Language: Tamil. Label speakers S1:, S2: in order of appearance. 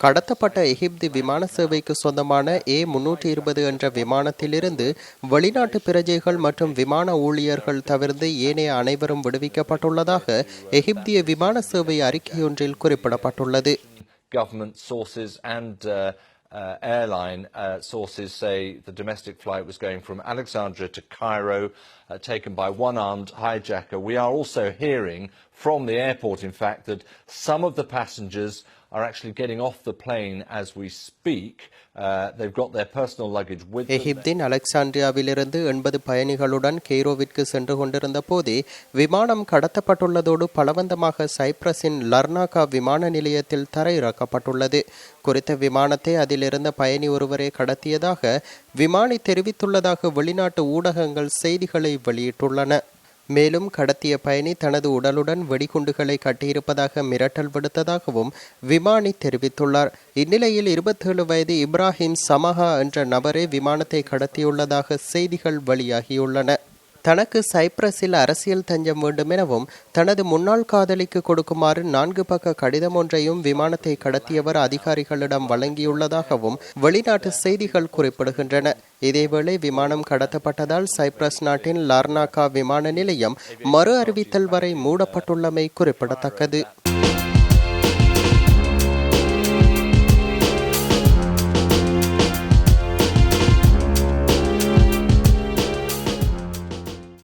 S1: கடத்தப்பட்ட எகிப்து விமான சேவைக்கு சொந்தமான A320 என்ற விமானத்திலிருந்து வெளிநாட்டு பிரஜைகள் மற்றும் விமான ஊழியர்கள் தவிர்த்து ஏனைய அனைவரும் விடுவிக்கப்பட்டுள்ளதாக எகிப்திய விமான சேவை அறிக்கையொன்றில் குறிப்பிடப்பட்டுள்ளது.
S2: Government sources and airline sources say the domestic flight was going from Alexandria to Cairo, taken by one armed hijacker. We are also hearing from the airport, in fact, that some of the passengers are actually getting off the plane as we speak. They've got their personal luggage with them.
S1: எகிப்தின் அலெக்சாண்ட்ரியாவிலிருந்து 80 பயணிகளுடன் கெய்ரோவிற்கு சென்று கொண்டிருந்த போதே விமானம் கடத்தப்பட்டுள்ளதோடு பலவந்தமாக சைப்ரஸின் லர்னாகா விமான நிலையத்தில் தரையிறக்கப்பட்டுள்ளது. குறித்த விமானத்தை அதிலிருந்த பயணி ஒருவரே கடத்தியதாக விமானி தெரிவித்துள்ளதாக வெளிநாட்டு ஊடகங்கள் செய்திகளை வெளியிட்டுள்ளன. மேலும் கடத்திய பயணி தனது உடலுடன் வெடிகுண்டுகளை கட்டியிருப்பதாக மிரட்டல் விடுத்ததாகவும் விமானி தெரிவித்துள்ளார். இந்நிலையில் 27 வயது இப்ராஹிம் சமஹா என்ற நபரே விமானத்தை கடத்தியுள்ளதாக செய்திகள் வெளியாகியுள்ளன. தனக்கு சைப்ரஸில் அரசியல் தஞ்சம் வேண்டும் எனவும் தனது முன்னாள் காதலிக்கு கொடுக்குமாறு 4 பக்க கடிதம் ஒன்றையும் விமானத்தை கடத்தியவர் அதிகாரிகளிடம் வழங்கியுள்ளதாகவும் வெளிநாட்டு செய்திகள் குறிப்பிடுகின்றன. இதேவேளை விமானம் கடத்தப்பட்டதால் சைப்ரஸ் நாட்டின் லார்னாகா விமான நிலையம் மறு அறிவித்தல் வரை மூடப்பட்டுள்ளமை குறிப்பிடத்தக்கது.